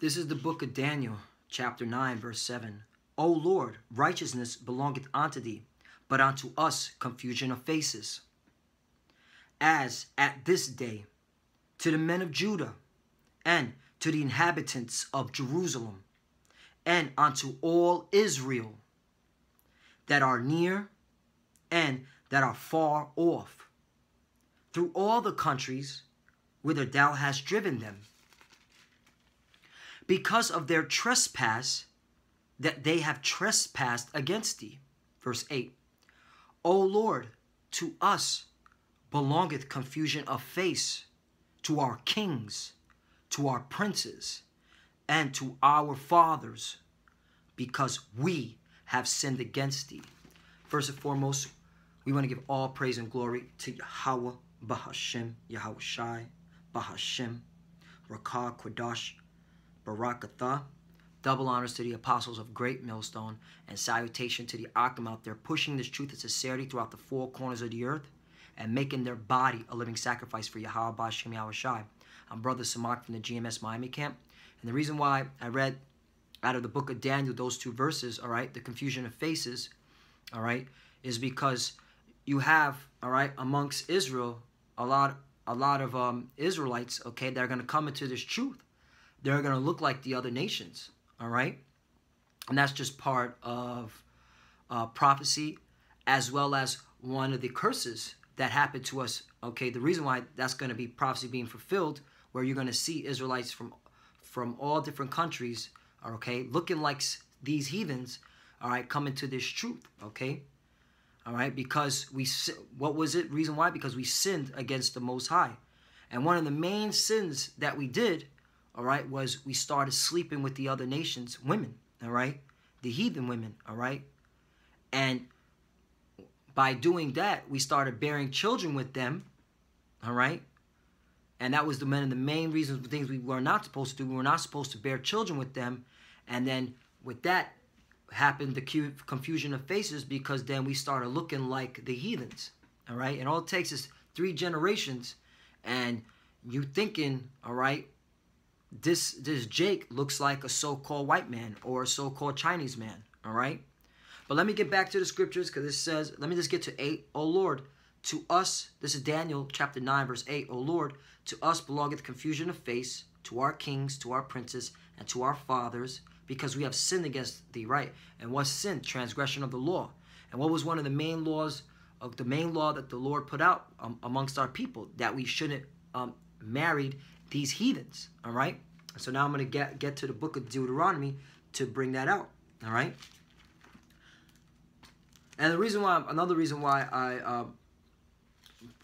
This is the book of Daniel, chapter 9, verse 7. O Lord, righteousness belongeth unto thee, but unto us confusion of faces. As at this day, to the men of Judah, and to the inhabitants of Jerusalem, and unto all Israel that are near and that are far off, through all the countries whither thou hast driven them, because of their trespass that they have trespassed against thee. Verse 8. O Lord, to us belongeth confusion of face, to our kings, to our princes, and to our fathers, because we have sinned against thee. First and foremost, we want to give all praise and glory to Yahweh, Bahashem, Yahweh Shai, Bahashem, Rakah, Kodash, Barakatha. Double honors to the apostles of Great Millstone, and salutation to the Akim out there pushing this truth and sincerity throughout the four corners of the earth and making their body a living sacrifice for Yahweh, Bahashem, Yahweh Shai. I'm Brother Samak from the GMS Miami camp. And the reason why I read out of the book of Daniel those two verses, all right, the confusion of faces, all right, is because you have, all right, amongst Israel, a lot of Israelites, okay, that are going to come into this truth. They're going to look like the other nations, all right? And that's just part of prophecy, as well as one of the curses that happened to us, okay? The reason why that's going to be prophecy being fulfilled, where you're going to see Israelites from all different countries, okay, looking like these heathens, all right, coming to this truth, okay? All right, because what was it? Reason why? Because we sinned against the Most High. And one of the main sins that we did, all right, was we started sleeping with the other nations' women, all right, the heathen women, all right. And by doing that, we started bearing children with them, all right. And that was one of the main reasons, things we were not supposed to do. We were not supposed to bear children with them. And then with that happened the confusion of faces, because then we started looking like the heathens, all right. And all it takes is 3 generations, and you thinking, all right, this Jake looks like a so-called white man or a so-called Chinese man, all right? But let me get back to the scriptures, because it says, let me just get to 8. O Lord, to us, this is Daniel chapter 9, verse 8. O Lord, to us belongeth confusion of face, to our kings, to our princes, and to our fathers, because we have sinned against thee, right? And what's sin? Transgression of the law. And what was one of the main laws, of the main law that the Lord put out amongst our people? That we shouldn't marry these heathens, all right? So now I'm going to get to the book of Deuteronomy to bring that out, all right? And the reason why, another reason why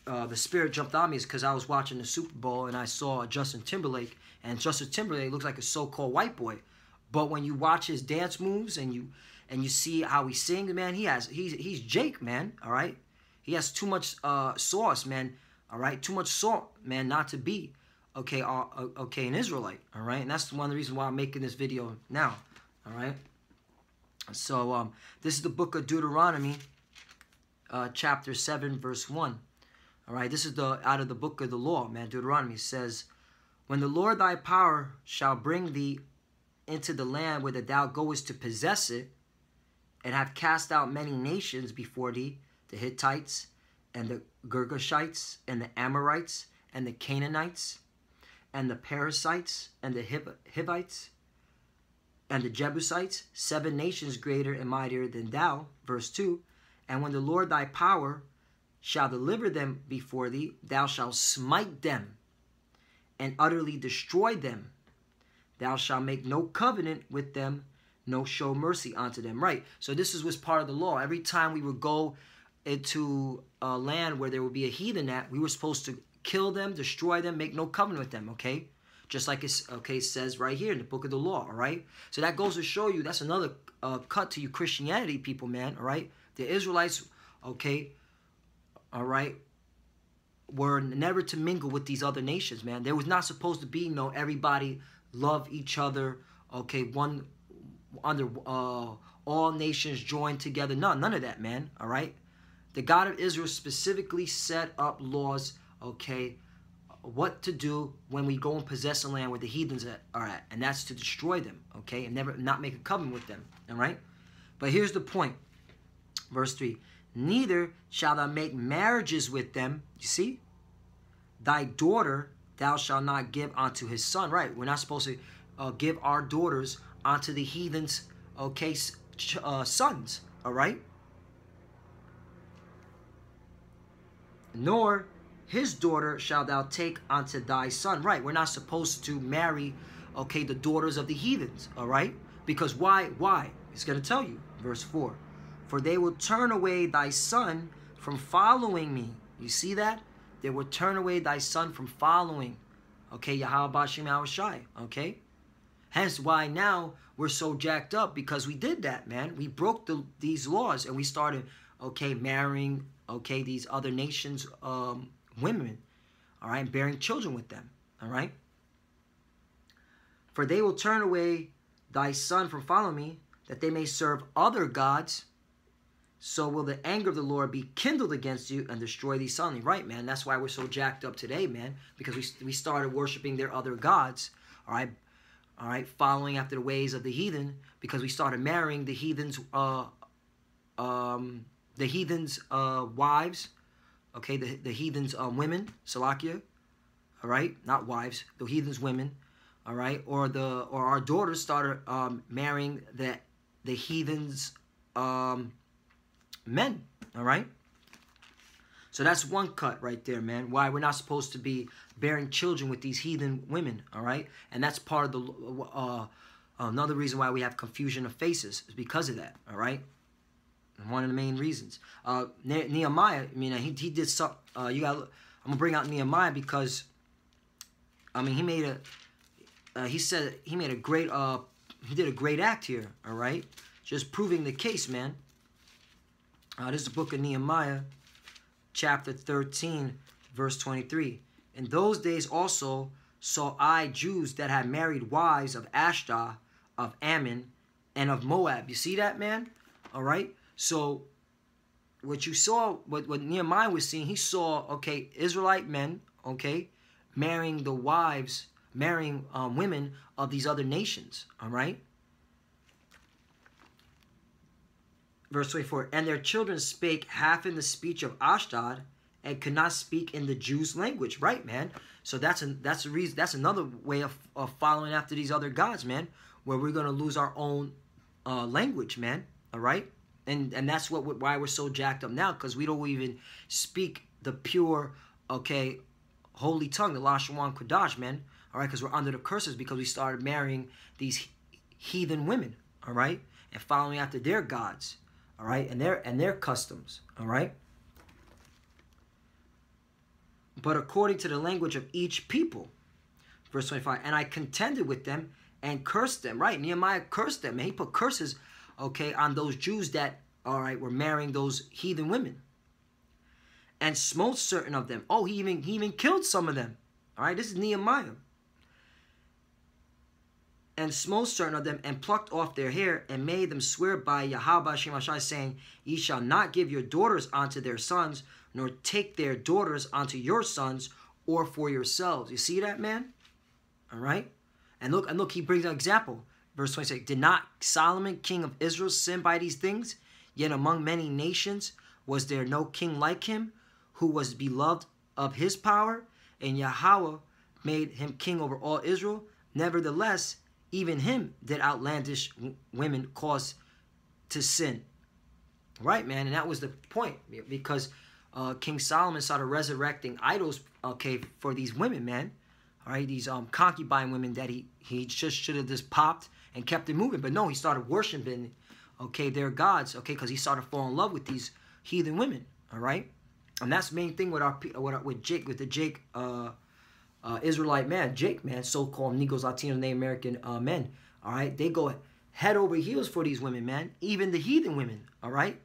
the spirit jumped on me is because I was watching the Super Bowl and I saw Justin Timberlake, and Justin Timberlake looks like a so-called white boy, but when you watch his dance moves and you see how he sings, man, he's Jake, man, all right? He has too much sauce, man, all right? Too much salt, man, not to be okay, an Israelite, all right? And that's one of the reasons why I'm making this video now, all right? So this is the book of Deuteronomy, chapter 7, verse 1, all right? This is out of the book of the law, man. Deuteronomy says, when the Lord thy power shall bring thee into the land whither thou goest to possess it, and have cast out many nations before thee, the Hittites, and the Girgashites, and the Amorites, and the Canaanites, and the Perizzites, and the Hivites, and the Jebusites, 7 nations greater and mightier than thou. Verse 2, and when the Lord thy power shall deliver them before thee, thou shalt smite them, and utterly destroy them. Thou shalt make no covenant with them, no show mercy unto them. Right, so this was part of the law. Every time we would go into a land where there would be a heathen at, we were supposed to kill them, destroy them, make no covenant with them, okay? Just like it says right here in the book of the law, all right? So that goes to show you, that's another cut to you Christianity people, man, all right? The Israelites, okay, all right, were never to mingle with these other nations, man. There was not supposed to be everybody love each other, okay, one under all nations joined together. None of that, man, all right? The God of Israel specifically set up laws, okay, what to do when we go and possess a land where the heathens are at, and that's to destroy them, okay, and never not make a covenant with them, all right? But here's the point, verse 3, neither shalt thou make marriages with them, you see, thy daughter thou shalt not give unto his son, right? We're not supposed to give our daughters unto the heathens, okay, sons, all right? Nor his daughter shalt thou take unto thy son. Right, we're not supposed to marry, okay, the daughters of the heathens, all right? Because why? Why? He's going to tell you, verse 4. For they will turn away thy son from following me. You see that? They will turn away thy son from following, okay, Yahweh Bashim Awashai, okay? Hence why now we're so jacked up, because we did that, man. We broke these laws and we started, okay, marrying, okay, these other nations' women, all right, bearing children with them, all right? For they will turn away thy son from following me, that they may serve other gods. So will the anger of the Lord be kindled against you and destroy thee suddenly. Right, man, that's why we're so jacked up today, man, because we started worshiping their other gods, all right, following after the ways of the heathen, because we started marrying the heathens' wives, okay, the heathens' women, Salakia, all right, not wives, the heathens' women, all right, or our daughters started marrying the heathens' men, all right. So that's one cut right there, man. Why we're not supposed to be bearing children with these heathen women, all right, and that's part of the another reason why we have confusion of faces is because of that, all right. One of the main reasons. Nehemiah, I mean, he did some. I'm gonna bring out Nehemiah because, I mean, he made a. He said he made a great. He did a great act here. All right, just proving the case, man. This is the book of Nehemiah, chapter 13, verse 23. In those days also saw I Jews that had married wives of Ashdod, of Ammon, and of Moab. You see that, man? All right. So what you saw, what Nehemiah was seeing, he saw, okay, Israelite men, okay, marrying the wives, marrying women of these other nations, all right? Verse 24, and their children spake half in the speech of Ashdod and could not speak in the Jews' language, right, man? So that's a reason, that's another way of following after these other gods, man, where we're going to lose our own language, man, all right? And that's why we're so jacked up now, because we don't even speak the pure, okay, holy tongue, the Lashon Kodash, man. All right, because we're under the curses because we started marrying these heathen women, all right, and following after their gods, all right, and their customs, all right. But according to the language of each people, verse 25, and I contended with them and cursed them, right? Nehemiah cursed them, and he put curses, okay, on those Jews that, all right, were marrying those heathen women, and smote certain of them. Oh, he even killed some of them. All right, this is Nehemiah. And smote certain of them, and plucked off their hair, and made them swear by Yahweh Shemashai, saying, Ye shall not give your daughters unto their sons, nor take their daughters unto your sons, or for yourselves. You see that, man? All right. And look, he brings an example. Verse 26, did not Solomon, king of Israel, sin by these things? Yet among many nations was there no king like him, who was beloved of his power, and Yahweh made him king over all Israel. Nevertheless, even him did outlandish women cause to sin. Right, man? And that was the point, because King Solomon started resurrecting idols, okay, for these women, man. All right, these concubine women that he just should have just popped and kept it moving. But no, he started worshiping, okay, their gods, okay, because he started falling in love with these heathen women, all right? And that's the main thing with Jake, Israelite man, Jake, man, so-called Negros, Latinos, Native American men, all right? They go head over heels for these women, man, even the heathen women, all right?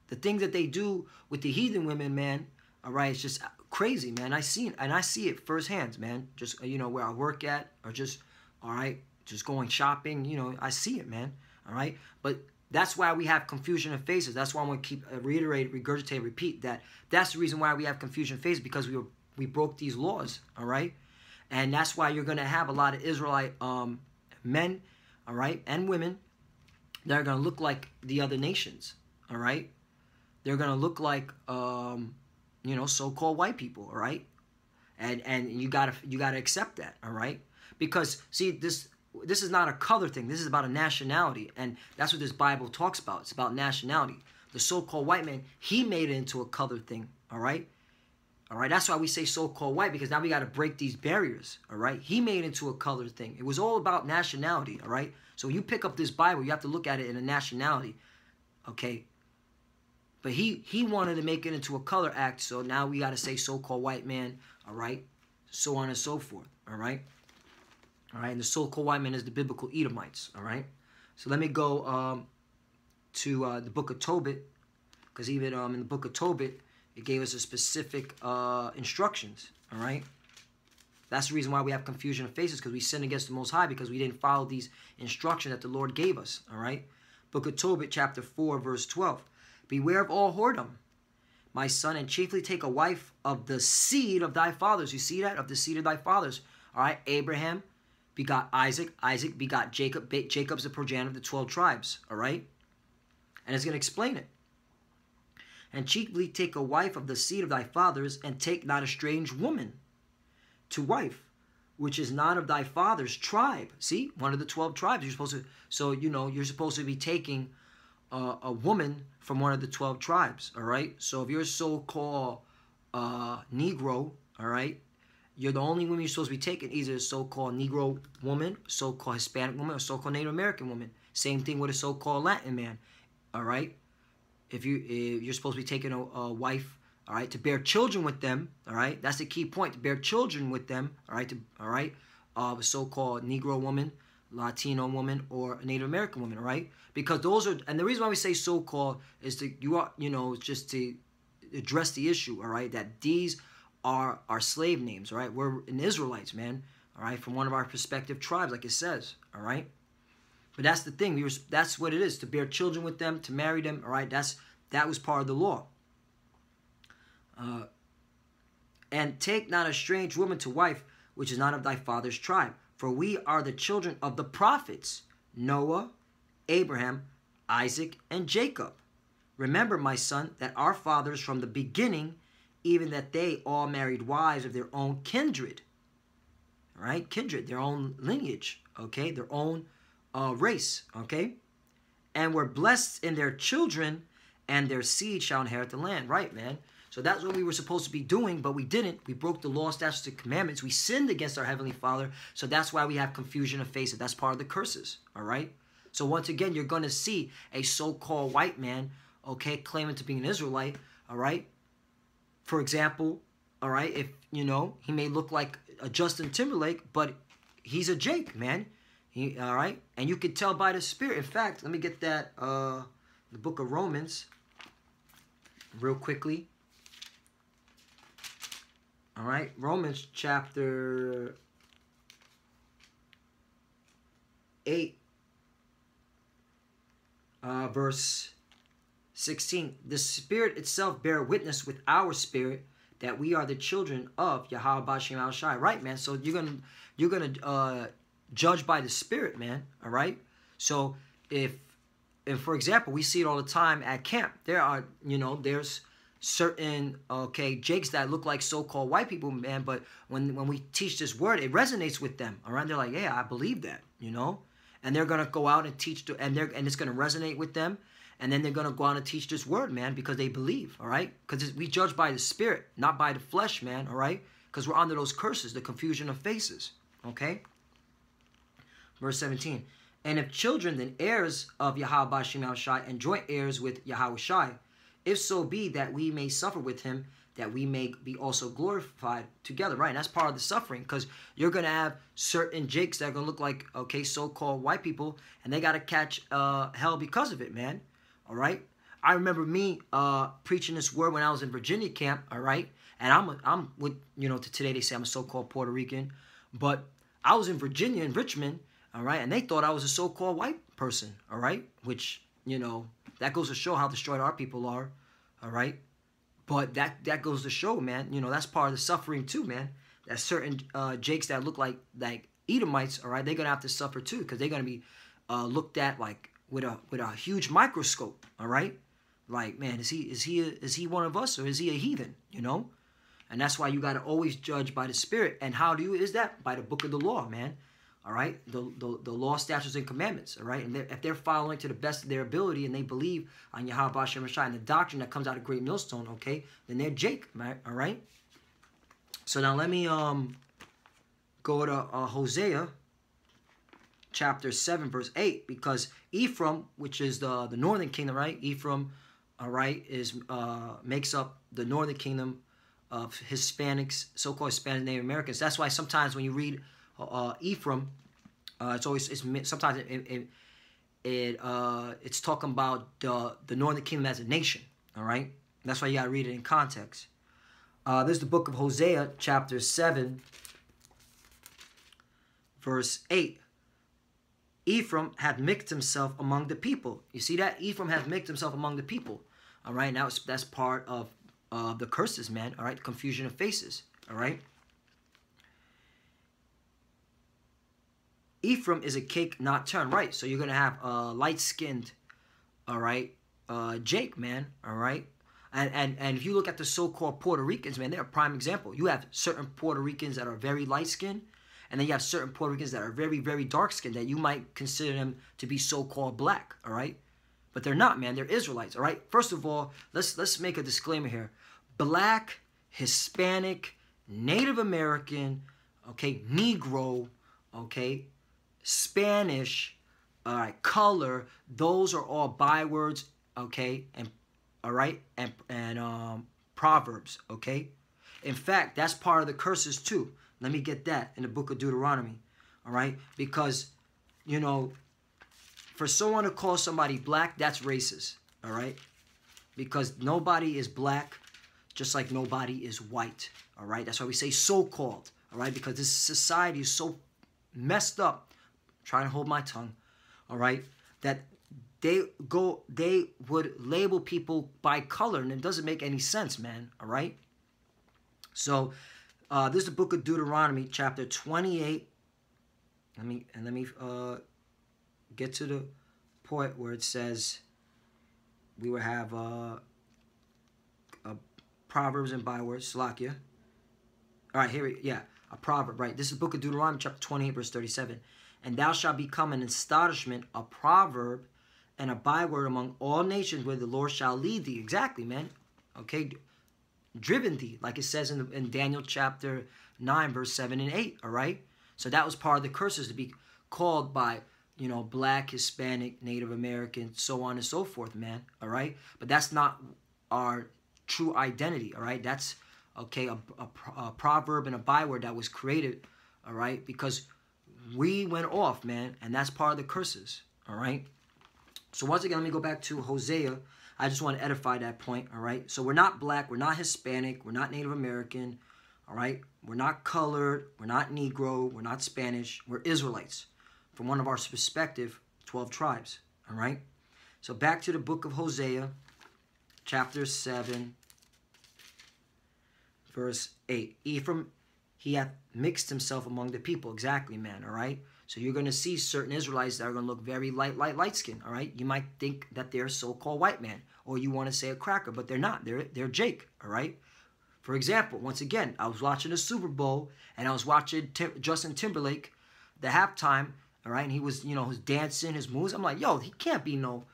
The things that they do with the heathen women, man, all right, it's just crazy, man. I see it firsthand, man. Just, you know, where I work at, or just, all right, just going shopping, you know, I see it, man, all right? But that's why we have confusion of faces. That's why I'm going to keep reiterate, regurgitate, repeat that. That's the reason why we have confusion of faces, because We broke these laws, all right? And that's why you're going to have a lot of Israelite men, all right, and women that are going to look like the other nations, all right? They're going to look like, so-called white people, all right? And you gotta accept that, all right? Because see, this is not a color thing. This is about a nationality, and that's what this Bible talks about. It's about nationality. The so-called white man, he made it into a color thing, all right? All right, that's why we say so-called white, because now we got to break these barriers, all right? He made it into a color thing. It was all about nationality, all right? So when you pick up this Bible, you have to look at it in a nationality, okay? But he wanted to make it into a color act, so now we got to say so-called white man, all right? So on and so forth, all right? All right, and the so-called white man is the biblical Edomites, all right? So let me go to the book of Tobit, because even in the book of Tobit, it gave us a specific instructions, all right? That's the reason why we have confusion of faces, because we sin against the Most High, because we didn't follow these instructions that the Lord gave us, all right? Book of Tobit, chapter 4, verse 12. Beware of all whoredom, my son, and chiefly take a wife of the seed of thy fathers. You see that? Of the seed of thy fathers, all right? Abraham begot Isaac. Isaac begot Jacob. Jacob's the progenitor of the 12 tribes, all right? And it's going to explain it. And chiefly take a wife of the seed of thy fathers, and take not a strange woman to wife, which is not of thy father's tribe. See, one of the 12 tribes. You're supposed to. So you're supposed to be taking a woman from one of the 12 tribes. All right. So if you're a so-called Negro, all right, you're the only woman you're supposed to be taking. Either a so-called Negro woman, so-called Hispanic woman, or so-called Native American woman. Same thing with a so-called Latin man. All right. If you're supposed to be taking a wife, all right, to bear children with them, all right, that's the key point, to bear children with them, all right, a so-called Negro woman, Latino woman, or a Native American woman, all right, because those are, and the reason why we say so-called is just to address the issue, all right, that these are our slave names, all right, we're an Israelites, man, all right, from one of our respective tribes, like it says, all right. But that's the thing. That's what it is, to bear children with them, to marry them. All right, that was part of the law. And take not a strange woman to wife, which is not of thy father's tribe. For we are the children of the prophets, Noah, Abraham, Isaac, and Jacob. Remember, my son, that our fathers from the beginning, even that they all married wives of their own kindred. All right, kindred, their own lineage, okay, their own race, okay? And were blessed in their children, and their seed shall inherit the land. Right, man? So that's what we were supposed to be doing, but we didn't. We broke the law, statutes, and commandments. We sinned against our Heavenly Father, so that's why we have confusion of faces. That's part of the curses, all right? So once again, you're going to see a so-called white man, okay, claiming to be an Israelite, all right? For example, all right, if, he may look like a Justin Timberlake, but he's a Jake, man. All right, and you can tell by the Spirit. In fact, let me get that the book of Romans real quickly. All right, Romans chapter 8, verse 16. The Spirit itself bear witness with our spirit that we are the children of Yahweh Bashem Al Shai. Right, man. So you're gonna judge by the Spirit, man, all right? So if for example, we see it all the time at camp. There are, there's certain, Jakes that look like so-called white people, man, but when we teach this word, it resonates with them, all right? They're like, yeah, I believe that, And they're going to go out and teach, and it's going to resonate with them, and then they're going to go out and teach this word, man, because they believe, all right? Because we judge by the Spirit, not by the flesh, man, all right? Because we're under those curses, the confusion of faces, okay? Verse 17, and if children, then heirs of Yahweh Bashem Al Shai, and joint heirs with Yahweh Shai, if so be that we may suffer with him, that we may be also glorified together, right? And that's part of the suffering, because you're going to have certain Jakes that are going to look like, so-called white people, and they got to catch hell because of it, man, all right? I remember me preaching this word when I was in Virginia camp, all right? And I'm with, today they say I'm a so-called Puerto Rican, but I was in Virginia, in Richmond, all right, and they thought I was a so-called white person, all right, which, that goes to show how destroyed our people are, all right, But that goes to show, man, you know, that's part of the suffering too, man. That certain Jakes that look like Edomites, all right, they're gonna have to suffer too, because they're gonna be looked at like with a huge microscope, all right. Like, man, is he one of us, or is he a heathen? You know, and that's why you got to always judge by the Spirit. And how is that? By the book of the law, man. All right, the law, statutes, and commandments. All right, and if they're following to the best of their ability, and they believe on Yahweh Hashem Rashai and the doctrine that comes out of Great Millstone, okay, then they're Jake, right? All right. So now let me go to Hosea chapter 7, verse 8, because Ephraim, which is the northern kingdom, right? Ephraim, all right, makes up the northern kingdom of Hispanics, so-called Hispanic Native Americans. That's why sometimes when you read Ephraim, sometimes it's talking about the northern kingdom as a nation. All right, that's why you gotta read it in context. There's the book of Hosea, chapter 7, verse 8. Ephraim hath mixed himself among the people. You see that? Ephraim hath mixed himself among the people. All right, now that's part of the curses, man. All right, confusion of faces. All right. Ephraim is a cake not turned. Right, so you're going to have light-skinned, all right, Jake, man. All right. And if you look at the so-called Puerto Ricans, man, they're a prime example. You have certain Puerto Ricans that are very light-skinned, and then you have certain Puerto Ricans that are very, very dark-skinned, that you might consider them to be so-called black, all right? But they're not, man. They're Israelites, all right? First of all, let's make a disclaimer here. Black, Hispanic, Native American, okay, Negro, okay, Spanish, all right, color, those are all bywords, okay, and all right, and proverbs, okay? In fact, that's part of the curses too. Let me get that in the book of Deuteronomy, all right? Because, you know, for someone to call somebody black, that's racist, all right? Because nobody is black, just like nobody is white, all right? That's why we say so-called, all right? Because this society is so messed up, I'm trying to hold my tongue, all right, that they would label people by color, and it doesn't make any sense, man, all right? So, this is the book of Deuteronomy, chapter 28. Let me get to the point where it says we will have proverbs and bywords. Slakia. All right, a proverb. Right, this is the book of Deuteronomy, chapter 28, verse 37. And thou shalt become an astonishment, a proverb, and a byword among all nations, where the Lord shall lead thee. Exactly, man. Okay. Driven thee, like it says in Daniel chapter 9, verse 7 and 8, all right? So that was part of the curses, to be called by, you know, black, Hispanic, Native American, so on and so forth, man, all right? But that's not our true identity, all right? That's, okay, a proverb and a byword that was created, all right? Because we went off, man, and that's part of the curses, all right? So once again, let me go back to Hosea. I just want to edify that point, all right? So we're not black, we're not Hispanic, we're not Native American, all right? We're not colored, we're not Negro, we're not Spanish, we're Israelites from one of our respective 12 tribes, all right? So back to the book of Hosea, chapter 7, verse 8. Ephraim, he hath mixed himself among the people. Exactly, man, all right? So you're going to see certain Israelites that are going to look very light skin, all right? You might think that they're so-called white man, or you want to say a cracker, but they're not. They're Jake, all right? For example, once again, I was watching the Super Bowl, and I was watching Justin Timberlake, the halftime, all right? And he was, you know, his dancing, his moves. I'm like, yo, he can't be no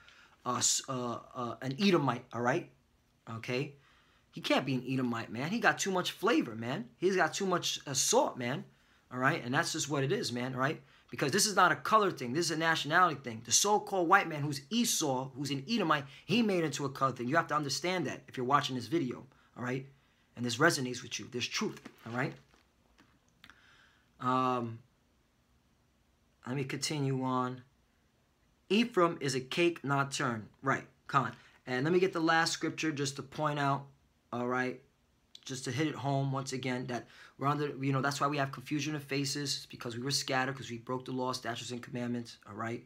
an Edomite, all right? Okay? He can't be an Edomite, man. He got too much flavor, man. He's got too much salt, man, all right? And that's just what it is, man, all right? Because this is not a color thing. This is a nationality thing. The so-called white man who's Esau, who's an Edomite, he made it into a color thing. You have to understand that if you're watching this video, all right? And this resonates with you. There's truth, all right? Let me continue on. Ephraim is a cake not turned. Right, Khan. And let me get the last scripture just to point out, all right, just to hit it home once again, that we're under, you know, that's why we have confusion of faces, because we were scattered, because we broke the law, statutes, and commandments, all right?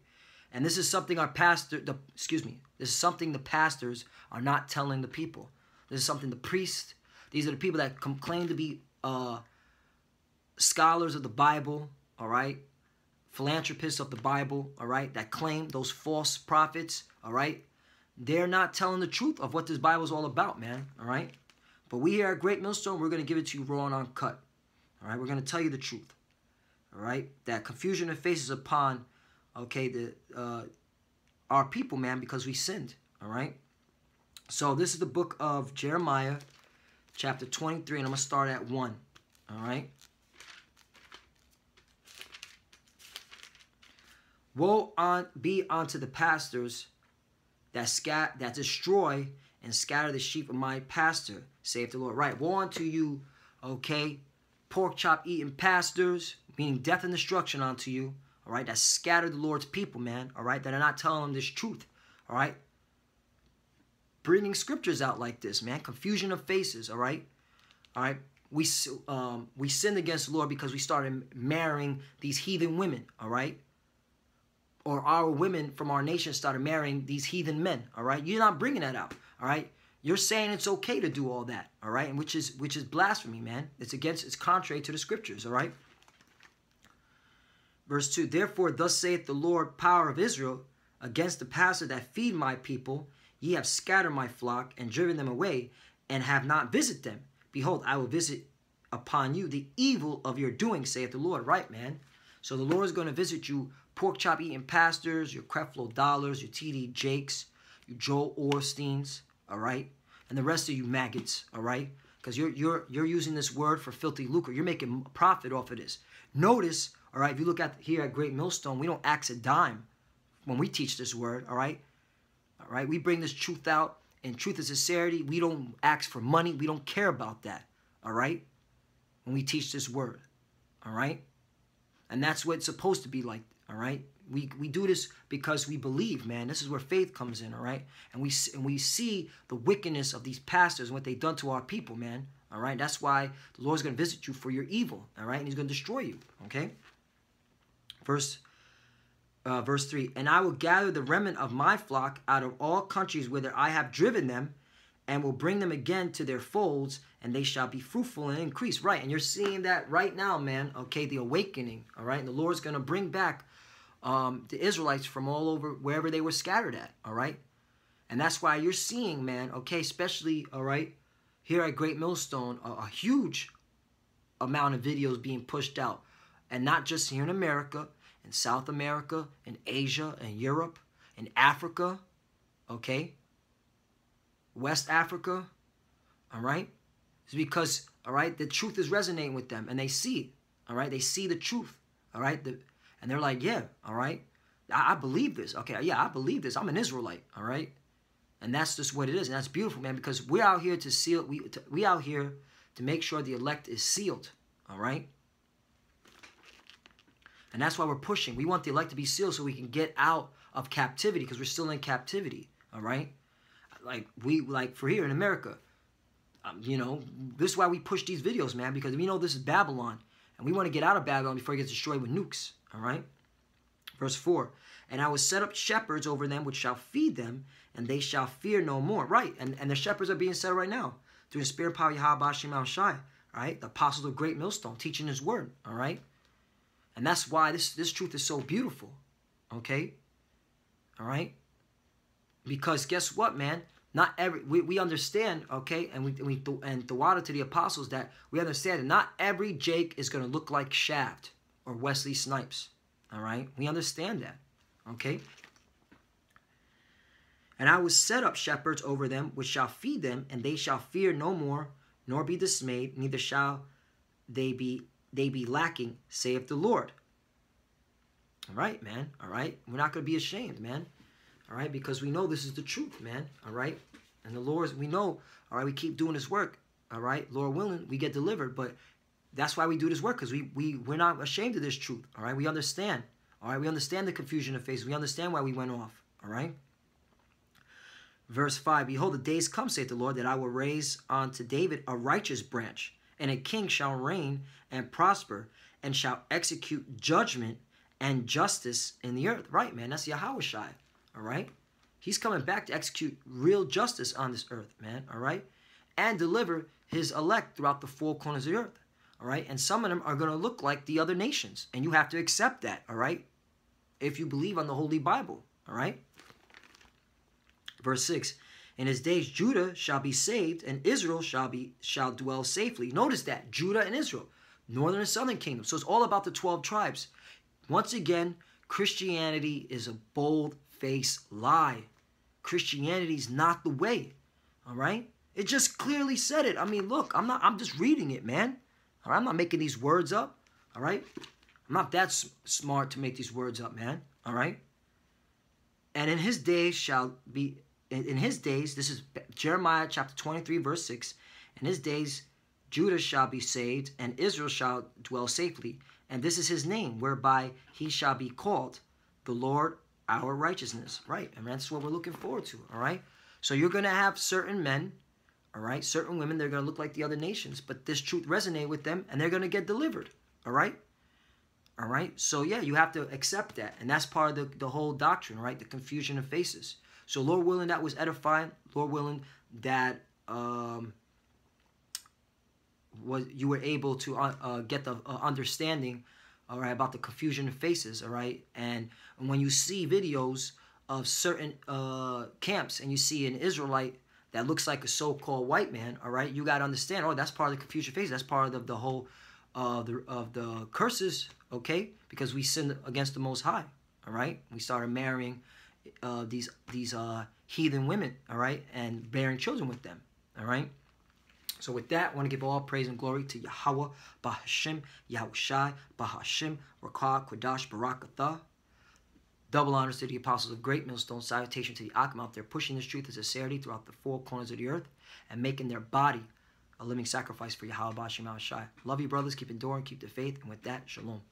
And this is something our pastor, this is something the pastors are not telling the people. This is something the priests, these are the people that claim to be scholars of the Bible, all right? Philanthropists of the Bible, all right? That claim, those false prophets, all right? They're not telling the truth of what this Bible is all about, man, all right? But we here at Great Millstone, we're going to give it to you raw and uncut, all right? We're going to tell you the truth, all right? That confusion of faces upon, okay, our people, man, because we sinned, all right? So this is the book of Jeremiah, chapter 23, and I'm going to start at 1, all right? Woe be unto the pastors that destroy and scatter the sheep of my pasture, saith the Lord. Right, woe unto you, okay, pork chop eating pastors, meaning death and destruction unto you, all right, that scatter the Lord's people, man, all right, that are not telling them this truth, all right, bringing scriptures out like this, man, confusion of faces, all right, we sinned against the Lord because we started marrying these heathen women, all right, or our women from our nation started marrying these heathen men, all right? You're not bringing that out, all right? You're saying it's okay to do all that, all right? And which is blasphemy, man. It's contrary to the scriptures, all right? Verse 2, therefore thus saith the Lord, power of Israel, against the pastor that feed my people, ye have scattered my flock and driven them away, and have not visited them. Behold, I will visit upon you the evil of your doing, saith the Lord, right, man? So the Lord is going to visit you, pork chop eating pastors, your Creflo Dollars, your T.D. Jakes, your Joel Orsteins, all right? And the rest of you maggots, all right? Because you're using this word for filthy lucre. You're making profit off of this. Notice, all right, if you look at here at Great Millstone, we don't axe a dime when we teach this word, all right? All right, we bring this truth out in truth and sincerity. We don't ask for money. We don't care about that, all right? When we teach this word, all right? And that's what it's supposed to be like. All right, we do this because we believe, man. This is where faith comes in, all right. And we see the wickedness of these pastors and what they've done to our people, man. All right, that's why the Lord's going to visit you for your evil, all right, and He's going to destroy you. Okay. Verse 3. And I will gather the remnant of my flock out of all countries whither I have driven them, and will bring them again to their folds, and they shall be fruitful and increase. Right, and you're seeing that right now, man. Okay, the awakening. All right, and the Lord's going to bring back the Israelites from all over, wherever they were scattered at, all right? And that's why you're seeing, man, okay, especially, all right, here at Great Millstone, a huge amount of videos being pushed out. And not just here in America, in South America, in Asia, in Europe, in Africa, okay? West Africa, all right? It's because, all right, the truth is resonating with them, and they see it, all right? They see the truth, all right? And they're like, yeah, all right, I believe this. Okay, yeah, I believe this. I'm an Israelite, all right? And that's just what it is. And that's beautiful, man, because we're out here to seal, we out here to make sure the elect is sealed, all right? And that's why we're pushing. We want the elect to be sealed so we can get out of captivity, because we're still in captivity, all right? Like for here in America, you know, this is why we push these videos, man, because we know this is Babylon, and we want to get out of Babylon before it gets destroyed with nukes. All right. Verse 4. And I will set up shepherds over them which shall feed them, and they shall fear no more. Right. And the shepherds are being set right now through the spirit of power Yahweh Hashem Shai. All right. The apostles of Great Millstone teaching His word. All right. And that's why this truth is so beautiful. Okay. All right. Because guess what, man? Not every we understand, okay, and the water to the apostles that we understand that not every Jake is going to look like Shaft or Wesley Snipes, all right? We understand that, okay? And I will set up shepherds over them, which shall feed them, and they shall fear no more, nor be dismayed, neither shall they be lacking, saith the Lord. All right, man, all right? We're not going to be ashamed, man, all right? Because we know this is the truth, man, all right? And the Lord's, we know, all right, we keep doing this work, all right? Lord willing, we get delivered, but that's why we do this work, because we're not ashamed of this truth, all right? We understand, all right? We understand the confusion of faces. We understand why we went off, all right? Verse 5, behold, the days come, saith the Lord, that I will raise unto David a righteous branch, and a king shall reign and prosper, and shall execute judgment and justice in the earth. Right, man, that's Yahweh Shai, all right? He's coming back to execute real justice on this earth, man, all right? and deliver his elect throughout the four corners of the earth. All right? And some of them are going to look like the other nations. And you have to accept that, all right? If you believe on the Holy Bible, all right? Verse 6, in his days Judah shall be saved, and Israel shall dwell safely. Notice that, Judah and Israel, northern and southern kingdom. So it's all about the 12 tribes. Once again, Christianity is a bold-faced lie. Christianity is not the way, all right? It just clearly said it. I mean, look, I'm just reading it, man. All right, I'm not making these words up, all right? I'm not that smart to make these words up, man, all right? And in his days, this is Jeremiah chapter 23, verse 6, in his days Judah shall be saved, and Israel shall dwell safely. And this is his name, whereby he shall be called, the Lord our righteousness. Right, and that's what we're looking forward to, all right? So you're going to have certain men, all right, certain women, they're going to look like the other nations, but this truth resonates with them, and they're going to get delivered, all right? All right, so yeah, you have to accept that, and that's part of the whole doctrine, right? The confusion of faces. So Lord willing, that was edifying. Lord willing, that you were able to get the understanding, all right, about the confusion of faces, all right? And when you see videos of certain camps, and you see an Israelite that looks like a so-called white man, all right, you got to understand, oh, that's part of the confusion of faces. That's part of the whole of the curses, okay? Because we sinned against the Most High, all right? We started marrying these heathen women, all right, and bearing children with them, all right? So with that, I want to give all praise and glory to Yahweh, Bahashim, Yahushai, Bahashim, Rakah, Kodash, Barakatah. Double honors to the apostles of Great Millstone. Salutation to the Akim out there pushing this truth and sincerity throughout the four corners of the earth and making their body a living sacrifice for Yahweh, Bahashim, Yahushai. Love you, brothers. Keep enduring, keep the faith. And with that, shalom.